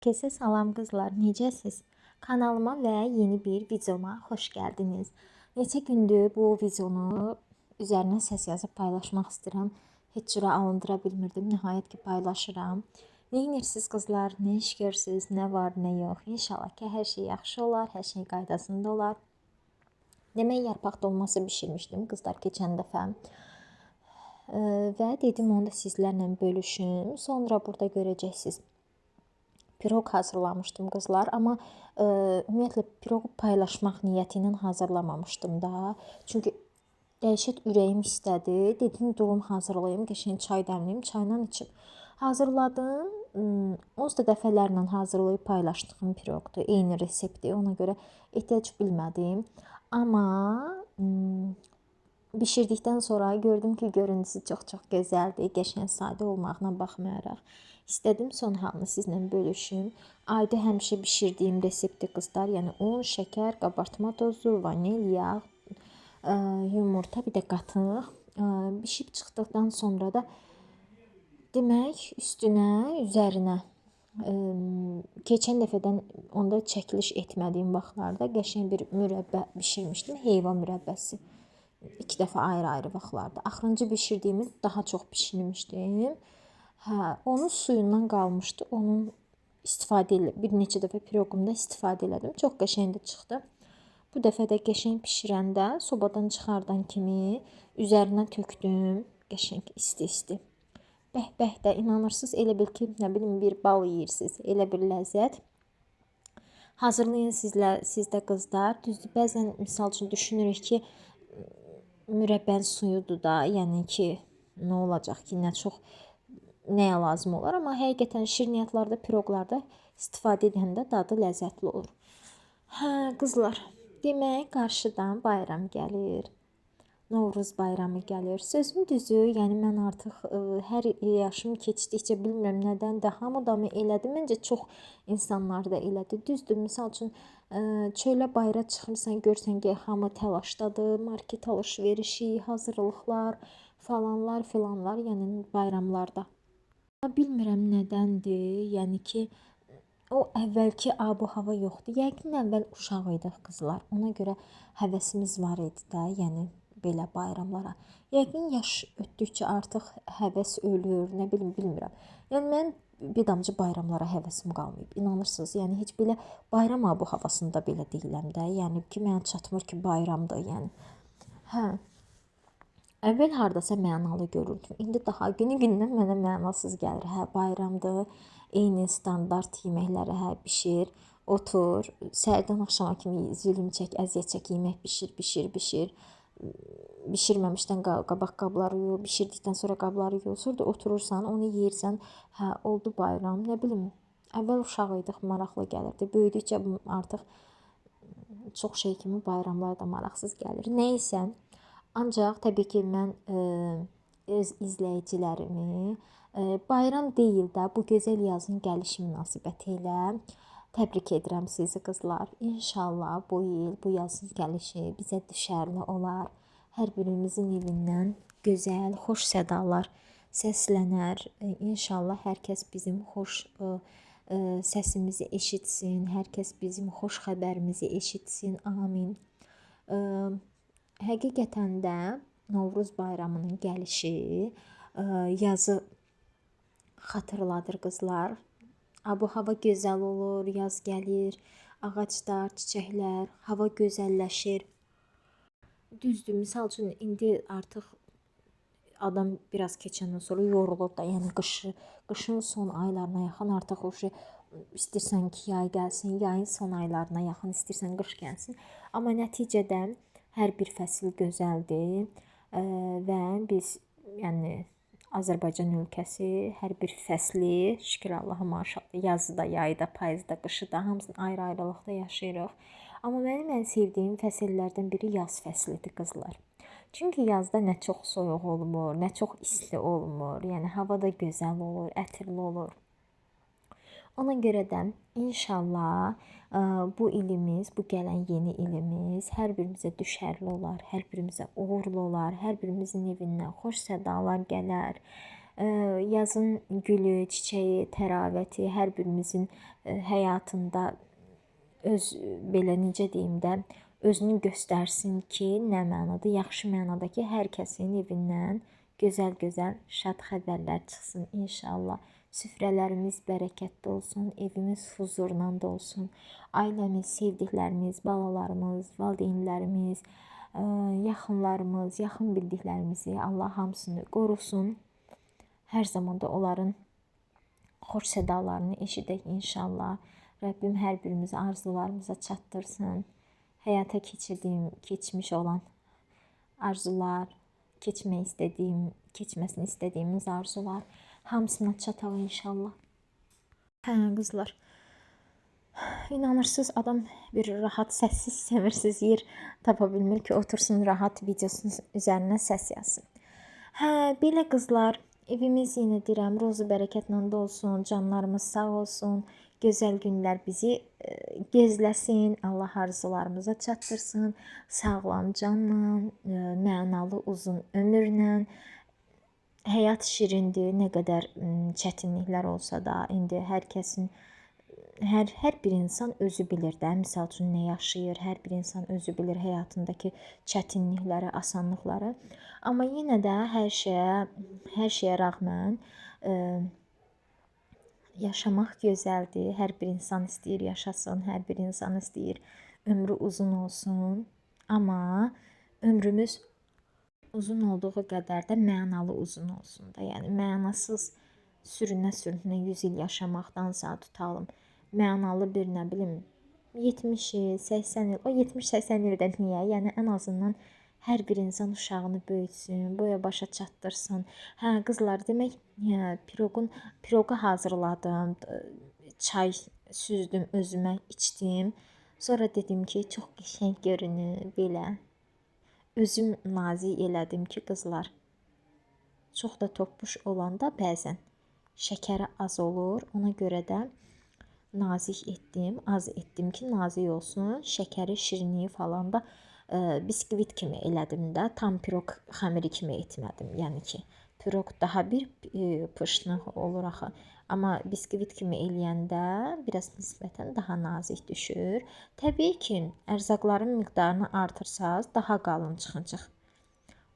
Herkese salam qızlar, necəsiz? Kanalıma və yeni bir videoma xoş gəldiniz. Neçə gündür bu videonu üzərinə səs yazıb paylaşmaq istəyirəm. Heç cürə alındıra bilmirdim. Nəhayət ki paylaşıram. Nə edirsiniz qızlar? Nə iş görürsünüz? Nə var, nə yox? İnşallah ki hər şey yaxşı olar, hər şey qaydasında olar. Demək yarpaq dolması bişirmişdim qızlar keçən dəfə. Və dedim onu da sizlərlə bölüşüm. Sonra burada görəcəksiniz. Piroq hazırlamışdım qızlar, amma ümumiyyətlə piroqu paylaşmaq niyyəti ilə hazırlamamışdım da. Çünki dəhşət ürəyim istədi. Dedim durum hazırlayım, qəşəng çay dəmləyim, çayla içim. Hazırladım. Onsuz da dəfələrlə hazırlayıb paylaşdığım piroqdur. Eyni reseptdir. Ona görə ehtiyac bilmədim. Amma bişirdikdən sonra gördüm ki, görüntüsü çox gözəldir. Qəşəng sadə olmağına baxmayaraq İstədim son halını sizlə bölüşüm. Ayda həmişə bişirdiyim reseptdir qızlar. Yəni un, şəkər, qabartma tozu, vanil, yağ, yumurta, bir də qatıq. Bişib çıxdıqdan sonra da demək üzərinə keçən dəfədən onda çəkiliş etmədiyim vaxtlarda qəşəng bir mürəbbə bişirmişdim. Heyvan mürəbbəsi. 2 dəfə ayrı-ayrı vaxtlarda. Axırıncı bişirdiyimi daha çox bişirmişdim. Onun suyundan qalmışdı. Onun bir neçə dəfə piroqumda istifadə elədim. Çox qəşəng çıxdı. Bu dəfə də qəşəng bişirəndə sobadan çıxardan kimi üzərinə tökdüm. Qəşəng isti-isti. Bəh-bəh də inanırsınız, elə bil ki, nə bilim bir bal yeyirsiniz. Elə bir ləzzət. Hazırlayın siz də qızlar. Düzdür, bəzən misal üçün düşünürük ki, mürəbbən suyudur da, yəni ki, nə olacaq ki, nəyə lazım olar, amma həqiqətən şirniyyatlarda, piroqlarda istifadə edəndə dadı ləzzətli olur. Qızlar, demək qarşıdan bayram gəlir. Novruz bayramı gəlir. Sözün düzü, yəni mən artıq hər yaşım keçdikcə bilmirəm nədən də hamıda mı elədi? Məncə çox insanlarda elədi. Düzdür, misal üçün çölə bayra çıxırsan, görsən ki, hamı təlaşdadır, market alış-verişi, hazırlıqlar, falanlar, filanlar, yəni bayramlarda. Bilmirəm nədəndir, yəni ki, o əvvəlki abu-hava yoxdur. Yəqin əvvəl uşaq idik qızlar. Ona görə həvəsimiz var idi də, yəni belə bayramlara. Yəqin yaş ötdükcə artıq həvəs ölür, nə bilim, bilmirəm. Yəni mən bir damcı bayramlara həvəsim qalmayıb. İnanırsınız, yəni heç belə bayram abu-havasında belə deyiləm də. Yəni ki, mənə çatmır ki, bayramdır, yəni. Əvvəl hardasa mənalı görürdüm. İndi daha günü-gündən mənə mənasız gəlir. Bayramdır, eyni standart yeməkləri bişir, otur, səhərdən axşama kimi zülüm çək, əziyyət çək, yemək bişir. Bişirməmişdən qabaq qabları yu, bişirdikdən sonra qabları yu, sonra da oturursan, onu yeyirsən, oldu bayram, nə bilim. Əvvəl uşaq idik, maraqlı gəlirdi. Böyüdükcə artıq çox şey kimi bayramlar da maraqsız gəlir. Nəysə, ancaq təbii ki, mən öz izləyicilərimi bayram deyil də, bu gözəl yazın gəlişi münasibəti ilə təbrik edirəm sizi qızlar. İnşallah bu il, bu yazın gəlişi bizə düşərli olar. Hər birimizin evindən gözəl, xoş sədalar səslənər. İnşallah hər kəs bizim xoş səsimizi eşitsin, hər kəs bizim xoş xəbərimizi eşitsin. Amin. Həqiqətən də Novruz bayramının gəlişi yazı xatırladır qızlar. Abu-hava gözəl olur, yaz gəlir, ağaclar, çiçəklər, hava gözəlləşir. Düzdür, misal üçün indi artıq adam biraz keçəndən sonra yorulur da, yəni qışın son aylarına yaxın artıq istəyirsən ki, yay gəlsin, yayın son aylarına yaxın istəyirsən qış gəlsin. Amma nəticədə hər bir fəsil gözəldir və biz, yəni Azərbaycan ölkəsi hər bir fəsli, şükür Allaha maşallah, yazı da, yayı da, payızı da, qışı da hamısını ayrı-ayrılıqda yaşayırıq. Amma mənim ən sevdiyim fəsillərdən biri yaz fəslidir qızlar. Çünki yazda nə çox soyuq olmur, nə çox isti olmur. Yəni hava da gözəl olur, ətirli olur. Ona görə də inşallah bu ilimiz, bu gələn yeni ilimiz hər birimizə düşərli olar, hər birimizə uğurlu olar, hər birimizin evindən xoş sədalar gələr. Yazın gülü, çiçəyi, təravəti hər birimizin həyatında öz belə necə deyim də özünü göstərsin ki, nə mənada, yaxşı mənada ki, hər kəsin evindən gözəl-gözəl şad xəbərlər çıxsın inşallah. Süfrələrimiz bərəkətli olsun, evimiz huzurla dolsun. Ailəmiz, sevdiklərimiz, balalarımız, valideynlərimiz, yaxınlarımız, yaxın bildiklərimizi Allah hamısını qorusun. Hər zaman da onların xoş sədalarını eşidək inşallah. Rəbbim hər birimizi arzularımıza çatdırsın. Həyata keçmiş olan arzular, keçməsini istədiyimiz arzular hamısına çataq inşallah. Qızlar, inanırsınız adam bir rahat səssiz semirsiz yer tapa bilmir ki, otursun rahat videosunun üzərinə səs yazsın. Belə qızlar, evimiz yenə deyirəm, rozu bərəkətlə dolsun, canlarımız sağ olsun. Gözəl günlər bizi gözləsin, Allah arzularımıza çatdırsın, sağlam canla, mənalı uzun ömürlə. Həyat şirindir, nə qədər çətinliklər olsa da, indi hər kəsin, hər bir insan özü bilir də, misal üçün nə yaşayır, hər bir insan özü bilir həyatındakı çətinlikləri, asanlıqları. Amma yenə də hər şeyə rağmen yaşamaq gözəldir. Hər bir insan istəyir yaşasın, hər bir insan istəyir ömrü uzun olsun. Amma ömrümüz uzun olduğu qədər də mənalı uzun olsun da. Yəni mənasız sürünə 100 il yaşamaqdansa tutalım. Mənalı bir nə bilim 70 il, 80 il. O 70-80 ildə niyə? Yəni ən azından hər bir insan uşağını böyütsün, boya başa çatdırsın. Qızlar, demək piroqu hazırladım. Çay süzdüm, özümə içdim. Sonra dedim ki, çox qəşəng görünür belə. Özüm nazik elədim ki, qızlar, çox da toppuş olanda bəzən şəkəri az olur. Ona görə də nazik etdim, az etdim ki, nazik olsun. Şəkəri, şirinliyi falan da biskvit kimi elədim də, tam piroq xəmiri kimi etmədim. Yəni ki, piroq daha bir pışnıq olur axı. Amma biskvit kimi eləyəndə biraz nisbətən daha nazik düşür. Təbii ki, ərzaqların miqdarını artırsaz daha qalın çıxacaq.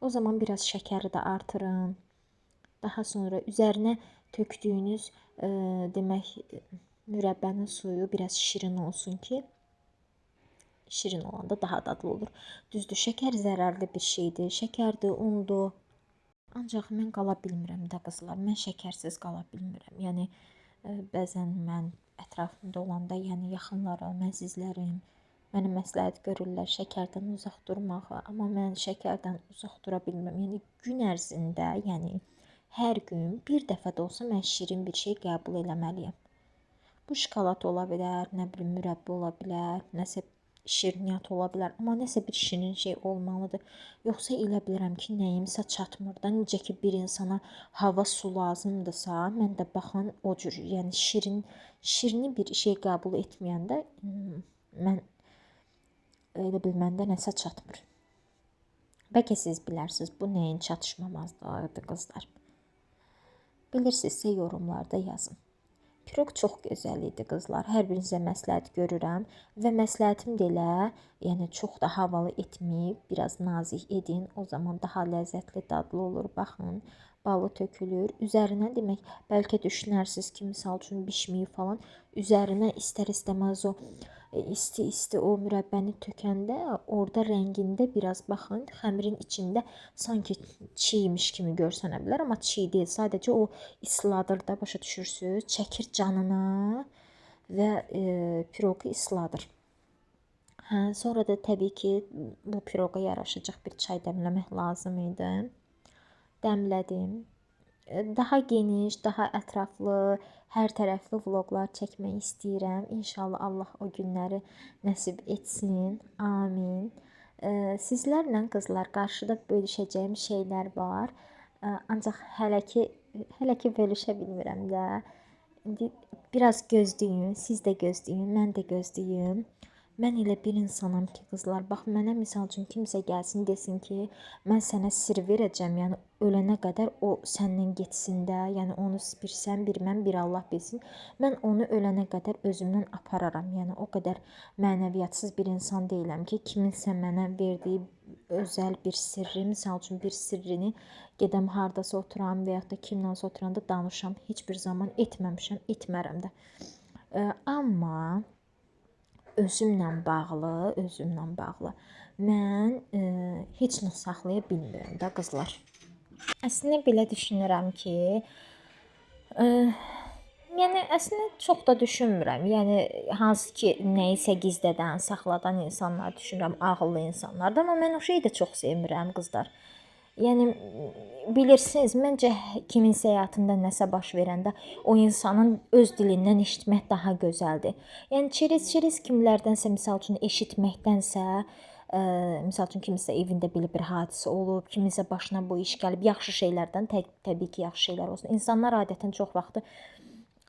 O zaman biraz şəkəri də artırın. Daha sonra üzərinə tökdüyünüz demək mürəbbənin suyu biraz şirin olsun ki, şirin olanda daha dadlı olur. Düzdür, şəkər zərərli bir şeydir. Şəkərdir, undur. Ancaq mən qala bilmirəm də qızlar. Mən şəkərsiz qala bilmirəm. Yəni bəzən mən ətrafımda olanda, yəni yaxınlarım, əzizlərim mənə məsləhət görürlər şəkərdən uzaq durmağı, amma mən şəkərdən uzaq dura bilmirəm. Yəni gün ərzində, yəni hər gün bir dəfə də olsa mən şirin bir şey qəbul eləməliyəm. Bu şokolad ola bilər, nə bilim mürəbbə ola bilər, nəsə şirniyyat ola bilər, amma nəsə bir şirin şey olmalıdır. Yoxsa elə bilirəm ki, nəyimsə çatmır da. Necə ki bir insana hava, su lazımdırsa, mən də baxın o cür, yəni şirini bir şey qəbul etməyəndə mən elə bil məndə nəsə çatmır. Bəlkə siz bilərsiniz bu nəyin çatışmamazlığıdır qızlar. Bilirsinizsə yorumlarda yazın. Piroq çox gözəl idi qızlar. Hər birinizə məsləhət görürəm və məsləhətim də elə, yəni çox da havalı etməyib, biraz nazik edin. O zaman daha ləzzətli, dadlı olur. Baxın, balı tökülür. Üzərinə demək, bəlkə düşünərsiniz ki, misal üçün bişməyib falan. Üzərinə istər-istəməz o isti o mürəbbəni tökəndə orada rəngində biraz baxın, xəmirin içində sanki çiğmiş kimi görsənə bilər, amma çiğ deyil. Sadəcə o isladır da, başa düşürsüz? Çəkir canına və piroqu isladır. Sonra da təbii ki, bu piroqa yaraşacaq bir çay dəmləmək lazım idi. Dəmlədim. Daha geniş, daha ətraflı, hər tərəfli vloqlar çəkmək istəyirəm. İnşallah Allah o günləri nəsib etsin. Amin. Sizlərlə qızlar qarşıda bölüşəcəyim şeylər var. Ancaq hələ ki bölüşə bilmirəm də. İndi biraz gözləyin, siz də gözləyin, mən də gözləyim. Mən elə bir insanam ki, qızlar, bax mənə misal üçün kimsə gəlsin desin ki, mən sənə sirr verəcəm, yəni ölənə qədər o səndən getsin də, yəni onu bir sən, bir mən, bir Allah bilsin. Mən onu ölənə qədər özümdən apararam. Yəni o qədər mənəviyyatsız bir insan deyiləm ki, kiminsə mənə verdiyi özəl bir sirri, misal üçün bir sirrini gedəm hardasa oturam və yaxud da kimləsə oturanda danışam. Heç bir zaman etməmişəm, etmərəm də. Amma özümlə bağlı mən heç nə saxlaya bilmirəm də qızlar. Əslində belə düşünürəm ki, yəni əslində çox da düşünmürəm. Yəni hansı ki, nəyisə gizlədən, saxladan insanlar düşünürəm, ağıllı insanlardır, amma mən o şeyi də çox sevmirəm qızlar. Yəni bilirsiniz, məncə kiminsə həyatında nəsə baş verəndə o insanın öz dilindən eşitmək daha gözəldir. Yəni çerez kimlərdənsə misal üçün eşitməkdənsə, misal üçün kiminsə evində belə bir hadisə olub, kiminsə başına bu iş gəlib, yaxşı şeylərdən təbii ki, yaxşı şeylər olsun. İnsanlar adətən çox vaxtı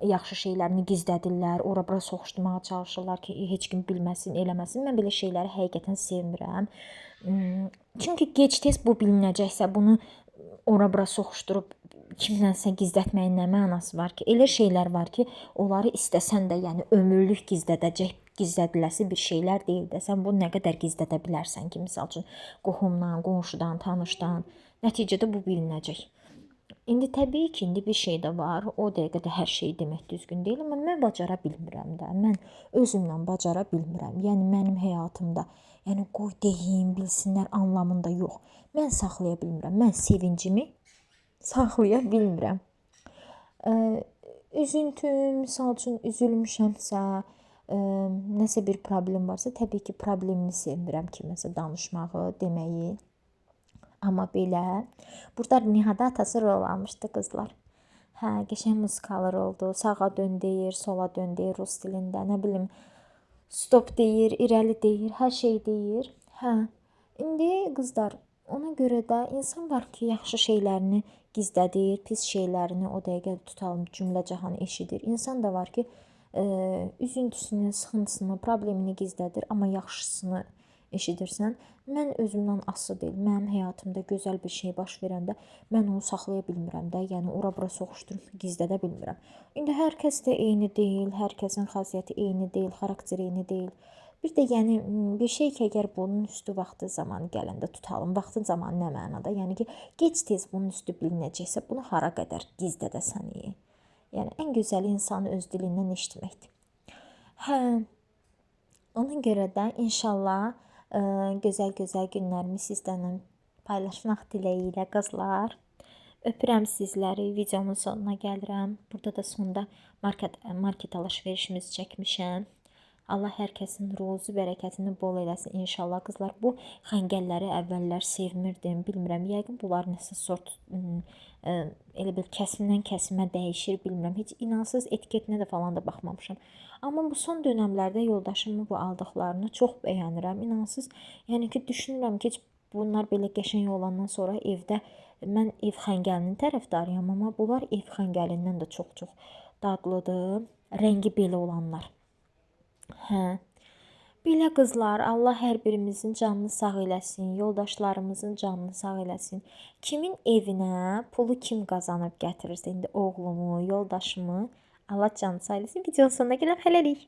yaxşı şeylərini gizlədirlər, ora-bura soxuşdurmağa çalışırlar ki, heç kim bilməsin, eləməsin. Mən belə şeyləri həqiqətən sevmirəm. Çünki gec-tez bu bilinəcəksə, bunu ora-bura soxuşdurub kimdənsə gizlətməyin nə mənası var ki? Elə şeylər var ki, onları istəsən də, yəni ömürlük gizlədiləsi bir şeylər deyil də. Sən bunu nə qədər gizlədə bilərsən ki, misal üçün qohumdan, qonşudan, tanışdan. Nəticədə bu bilinəcək. İndi təbii ki, indi bir şey də var. O dəqiqədə hər şeyi demək düzgün deyil, amma mən bacara bilmirəm də. Mən özümlə bacara bilmirəm. Yəni mənim həyatımda, yəni qoy deyim, bilsinlər anlamında yox. Mən saxlaya bilmirəm. Mən sevincimi saxlaya bilmirəm. Üzüntüm, misal üçün üzülmüşəmsə, nəsə bir problem varsa, təbii ki, problemimi sevmirəm kiməsə danışmağı, deməyi. Amma belə, burada Nihada atası rol almışdı qızlar. Hə, qəşəng muzikalı roldu. Sağa dön deyir, sola dön deyir rus dilində. Nə bilim, stop deyir, irəli deyir, hər şey deyir. Hə. İndi qızlar, ona görə də insan var ki, yaxşı şeylərini gizlədir, pis şeylərini o dəqiqə tutalım cümləcahan eşidir. İnsan da var ki, üzüntüsünü, sıxıntısını, problemini gizlədir, amma yaxşısını eşidirsən. Mən özümdən asılı deyil. Mənim həyatımda gözəl bir şey baş verəndə mən onu saxlaya bilmirəm də. Yəni ora-bura soxuşdurub gizlədə bilmirəm. İndi hər kəs də eyni deyil, hər kəsin xasiyyəti eyni deyil, xarakteri eyni deyil. Bir də yəni bir şey ki, əgər bunun üstü vaxtı zamanı gələndə tutalım. Vaxtın zamanı nə mənada? Yəni ki, gec-tez bunun üstü bilinəcəksə, bunu hara qədər gizlədəsən? Yəni ən gözəli insanı öz dilindən eşitməkdir. Hə. Ona görə də inşallah gözəl-gözəl günlərimi sizlərlə paylaşmaq diləyi ilə qızlar. Öpürəm sizləri. Videomun sonuna gəlirəm. Burada da sonda market alış-verişimizi çəkmişəm. Allah hər kəsin ruzi bərəkətini bol eləsin inşallah qızlar. Bu xəngəlləri əvvəllər sevmirdim, bilmirəm. Yəqin bunlar nəsə sort elə bir kəsimdən kəsimə dəyişir, bilmirəm. Heç inansız etiketinə də falan da baxmamışam. Amma bu son dönəmlərdə yoldaşımın bu aldıqlarını çox bəyənirəm. İnansız, yəni ki, düşünürəm ki, bunlar belə qəşəng olandan sonra evdə mən ev xəngəlinin tərəfdarıyam, amma bunlar ev xəngəlindən də çox-çox dadlıdır. Rəngi belə olanlar. Hə. Belə qızlar, Allah hər birimizin canını sağ eləsin, yoldaşlarımızın canını sağ eləsin. Kimin evinə pulu kim qazanıb gətirirsə, indi oğlumu, yoldaşımı, Allah canını sağ eləsin. Videonun sonuna gələm, hələlik.